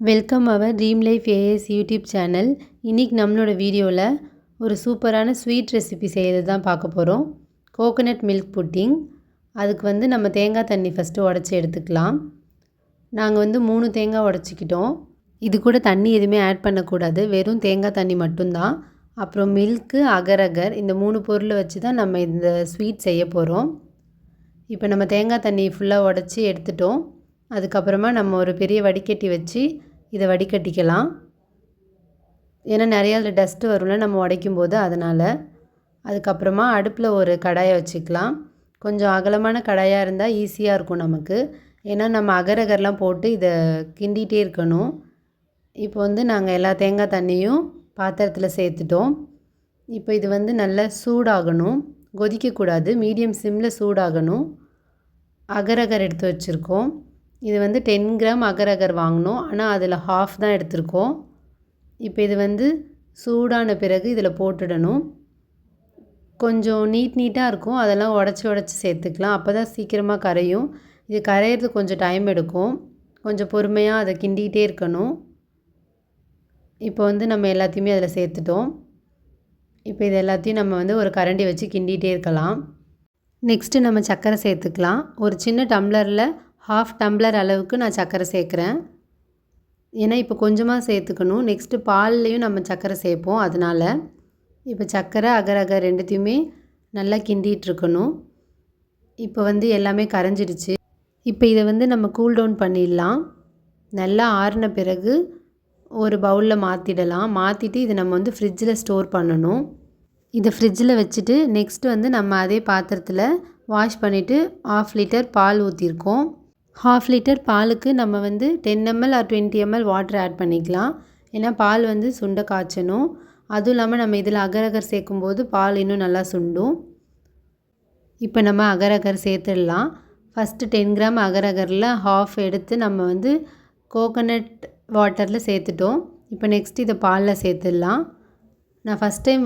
Welcome our dream life AS YouTube channel. இன்றைக்கி நம்மளோட வீடியோவில் ஒரு சூப்பரான ஸ்வீட் ரெசிபி செய்கிறது தான் பார்க்க போகிறோம். Coconut milk pudding. அதுக்கு நம்ம தேங்காய் தண்ணி ஃபஸ்ட்டு உடச்சி எடுத்துக்கலாம். நாங்கள் 3 தேங்காய் உடச்சிக்கிட்டோம். இது கூட தண்ணி எதுவுமே ஆட் பண்ணக்கூடாது, வெறும் தேங்காய் தண்ணி மட்டும்தான். அப்புறம் மில்க்கு, அகர் இந்த 3 பொருளை வச்சு தான் நம்ம இந்த ஸ்வீட் செய்ய போகிறோம். இப்போ நம்ம தேங்காய் தண்ணி ஃபுல்லாக உடச்சி எடுத்துட்டோம். அதுக்கப்புறமா நம்ம ஒரு பெரிய வடிகட்டி வச்சு இதை வடிகட்டிக்கலாம். ஏன்னா நிறையா அதில் டஸ்ட்டு வரும்ல நம்ம உடைக்கும் போது, அதனால். அதுக்கப்புறமா அடுப்பில் ஒரு கடாயை வச்சுக்கலாம். கொஞ்சம் அகலமான கடாயாக இருந்தால் ஈஸியாக இருக்கும் நமக்கு. ஏன்னா நம்ம அகர்லாம் போட்டு இதை கிண்டிகிட்டே இருக்கணும். இப்போ நாங்கள் எல்லா தேங்காய் தண்ணியும் பாத்திரத்தில் சேர்த்துட்டோம். இப்போ இது நல்லா சூடாகணும், கொதிக்கக்கூடாது, மீடியம் சிம்மில் சூடாகணும். அகர் எடுத்து வச்சுருக்கோம். இது 10 கிராம் அகர் வாங்கினோம், ஆனால் அதில் ஹாஃப் தான் எடுத்திருக்கோம். இப்போ இது சூடான பிறகு இதில் போட்டுடணும். கொஞ்சம் நீட்டாக இருக்கும், அதெல்லாம் உடச்சி சேர்த்துக்கலாம். அப்போ தான் சீக்கிரமாக கரையும். இது கரையிறதுக்கு கொஞ்சம் டைம் எடுக்கும், கொஞ்சம் பொறுமையாக அதை கிண்டிகிட்டே இருக்கணும். இப்போ நம்ம எல்லாத்தையுமே அதில் சேர்த்துட்டோம். இப்போ இது எல்லாத்தையும் நம்ம ஒரு கரண்டி வச்சு கிண்டிகிட்டே இருக்கலாம். நெக்ஸ்ட்டு நம்ம சர்க்கரை சேர்த்துக்கலாம். ஒரு சின்ன டம்ளரில் ½ டம்ளர் அளவுக்கு நான் சர்க்கரை சேர்க்குறேன். ஏன்னா இப்போ கொஞ்சமாக சேர்த்துக்கணும். நெக்ஸ்ட்டு பால்லையும் நம்ம சர்க்கரை சேர்ப்போம், அதனால். இப்போ சர்க்கரை, அகர் ரெண்டுத்தையுமே நல்லா கிண்டிகிட்ருக்கணும். இப்போ எல்லாமே கரைஞ்சிடுச்சு. இப்போ இதை நம்ம கூல் டவுன் பண்ணிடலாம். நல்லா ஆறின பிறகு ஒரு பவுலில் மாற்றிடலாம். மாற்றிட்டு இதை நம்ம ஃப்ரிட்ஜில் ஸ்டோர் பண்ணணும். இதை ஃப்ரிட்ஜில் வச்சுட்டு நெக்ஸ்ட்டு நம்ம அதே பாத்திரத்தில் வாஷ் பண்ணிவிட்டு ½ லிட்டர் பால் ஊற்றிருக்கோம். ½ லிட்டர் பாலுக்கு நம்ம 10 ml or 20 ml water add பண்ணிக்கலாம். ஏன்னா பால் சுண்ட காய்ச்சணும். அதுவும் இல்லாமல் நம்ம இதில் அகர் சேர்க்கும்போது பால் இன்னும் நல்லா சுண்டும். இப்போ நம்ம அகர் சேர்த்துடலாம். ஃபஸ்ட்டு 10 கிராம் அகரில் ½ எடுத்து நம்ம கோகோனட் வாட்டரில் சேர்த்துட்டோம். இப்போ நெக்ஸ்ட் இதை பாலில் சேர்த்துடலாம். நான் ஃபஸ்ட் டைம்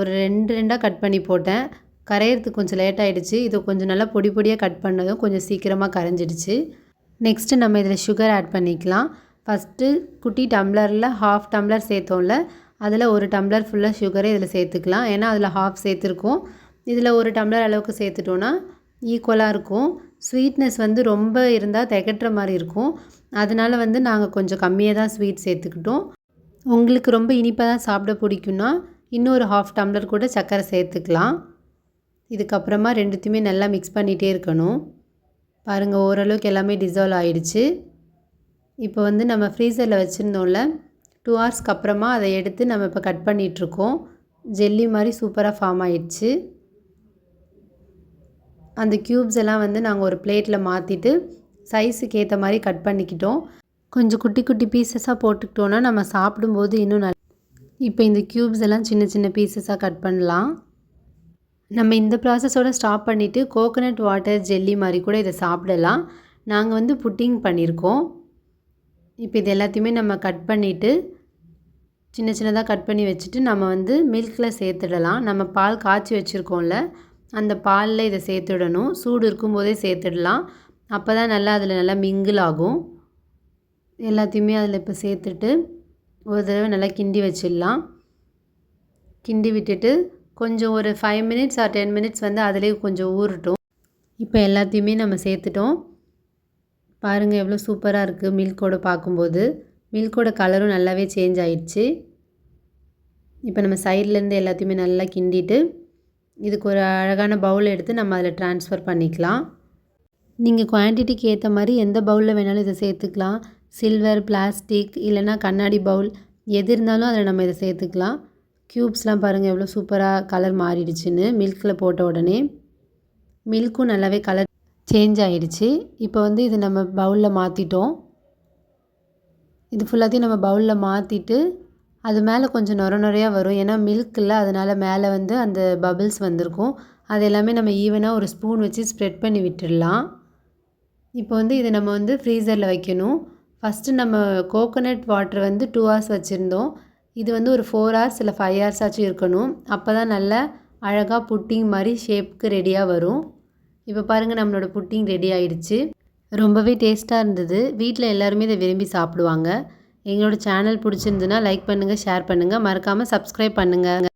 ஒரு 2 கட் பண்ணி போட்டேன். கரையிறதுக்கு கொஞ்சம் லேட் ஆகிடுச்சு. இது கொஞ்சம் நல்லா பொடியாக கட் பண்ணதும் கொஞ்சம் சீக்கிரமாக கரைஞ்சிடுச்சு. நெக்ஸ்ட்டு நம்ம இதில் சுகர் ஆட் பண்ணிக்கலாம். ஃபஸ்ட்டு குட்டி டம்ளரில் ½ டம்ளர் சேர்த்தோம்ல, அதில் 1 டம்ளர் ஃபுல்லாக சுகரை இதில் சேர்த்துக்கலாம். ஏன்னா அதில் ½ சேர்த்துருக்கோம், இதில் 1 டம்ளர் அளவுக்கு சேர்த்துட்டோன்னா ஈக்குவலாக இருக்கும். ஸ்வீட்னஸ் ரொம்ப இருந்தால் திகட்டுற மாதிரி இருக்கும். அதனால் நாங்கள் கொஞ்சம் கம்மியாக தான் ஸ்வீட் சேர்த்துக்கிட்டோம். உங்களுக்கு ரொம்ப இனிப்பாக தான் சாப்பிட பிடிக்குன்னா இன்னொரு ½ டம்ளர் கூட சர்க்கரை சேர்த்துக்கலாம். இதுக்கப்புறமா ரெண்டுத்தையுமே நல்லா மிக்ஸ் பண்ணிகிட்டே இருக்கணும். பாருங்கள், ஓரளவுக்கு எல்லாமே டிசால்வ் ஆகிடுச்சு. இப்போ நம்ம ஃப்ரீசரில் வச்சுருந்தோம்ல, 2 ஹவர்ஸ்க்கு அப்புறமா அதை எடுத்து நம்ம இப்போ கட் பண்ணிகிட்ருக்கோம். ஜெல்லி மாதிரி சூப்பராக ஃபார்ம் ஆகிடுச்சு. அந்த க்யூப்ஸ் எல்லாம் நாங்கள் ஒரு பிளேட்டில் மாற்றிட்டு சைஸுக்கு ஏற்ற மாதிரி கட் பண்ணிக்கிட்டோம். கொஞ்சம் குட்டி பீசஸாக போட்டுக்கிட்டோன்னா நம்ம சாப்பிடும்போது இன்னும் இப்போ இந்த க்யூப்ஸ் எல்லாம் சின்ன பீசஸாக கட் பண்ணலாம். நம்ம இந்த ப்ராசஸோடு ஸ்டாப் பண்ணிவிட்டு கோகோனட் வாட்டர் ஜெல்லி மாதிரி கூட இதை சாப்பிடலாம். நாங்கள் புட்டிங் பண்ணியிருக்கோம். இப்போ இது எல்லாத்தையுமே நம்ம கட் பண்ணிவிட்டு சின்னதாக கட் பண்ணி வச்சுட்டு நம்ம மில்கில் சேர்த்துடலாம். நம்ம பால் காய்ச்சி வச்சுருக்கோம்ல, அந்த பாலில் இதை சேர்த்துடணும். சூடு இருக்கும்போதே சேர்த்துடலாம். அப்போ தான் அதில் நல்லா மிங்கிள் ஆகும். எல்லாத்தையுமே அதில் இப்போ சேர்த்துட்டு ஒரு தடவை நல்லா கிண்டி வச்சிடலாம். கிண்டி விட்டுட்டு கொஞ்சம் ஒரு 5 மினிட்ஸ் ஆர் 10 மினிட்ஸ் அதிலே கொஞ்சம் ஊறட்டும். இப்போ எல்லாத்தையுமே நம்ம சேர்த்துட்டோம். பாருங்கள் எவ்வளோ சூப்பராக இருக்குது மில்கோடு பார்க்கும்போது. மில்கோட கலரும் நல்லாவே சேஞ்ச் ஆகிடுச்சு. இப்போ நம்ம சைட்லேருந்து எல்லாத்தையுமே நல்லா கிண்டிட்டு இதுக்கு ஒரு அழகான பவுல் எடுத்து நம்ம அதில் ட்ரான்ஸ்ஃபர் பண்ணிக்கலாம். நீங்கள் குவான்டிட்டிக்கு ஏற்ற மாதிரி எந்த பவுலில் வேணாலும் இதை சேர்த்துக்கலாம். சில்வர், பிளாஸ்டிக் இல்லைனா கண்ணாடி பவுல் எது இருந்தாலும் அதில் நம்ம இதை சேர்த்துக்கலாம். க்யூப்ஸ்லாம் பாருங்கள் எவ்வளோ சூப்பராக கலர் மாறிடுச்சுன்னு. மில்கில் போட்ட உடனே மில்க்கும் நல்லாவே கலர் சேஞ்ச் ஆகிடுச்சு. இப்போ இது நம்ம பவுலில் மாற்றிட்டோம். இது ஃபுல்லாத்தையும் நம்ம பவுலில் மாற்றிட்டு அது மேலே கொஞ்சம் நுரையாக வரும். ஏன்னா மில்க் இல்லை, அதனால் மேலே அந்த பபிள்ஸ் வந்திருக்கும். அது எல்லாமே நம்ம ஈவனாக ஒரு ஸ்பூன் வச்சு ஸ்ப்ரெட் பண்ணி விட்டுடலாம். இப்போ இதை நம்ம ஃப்ரீசரில் வைக்கணும். ஃபஸ்ட்டு நம்ம கோகோனட் வாட்டர் 2 ஹவர்ஸ் வச்சுருந்தோம். இது ஒரு 4 ஹவர்ஸ் இல்லை 5 ஹவர்ஸ் ஆச்சும் இருக்கணும். அப்போ தான் நல்லா அழகாக புட்டிங் மாதிரி ஷேப்புக்கு ரெடியாக வரும். இப்போ பாருங்கள், நம்மளோட புட்டிங் ரெடி ஆகிடுச்சு. ரொம்பவே டேஸ்ட்டாக இருந்தது. வீட்டில் எல்லாருமே இதை விரும்பி சாப்பிடுவாங்க. எங்களோட சேனல் பிடிச்சிருந்துன்னா லைக் பண்ணுங்கள், ஷேர் பண்ணுங்கள். மறக்காமல் சப்ஸ்கிரைப் பண்ணுங்கள்.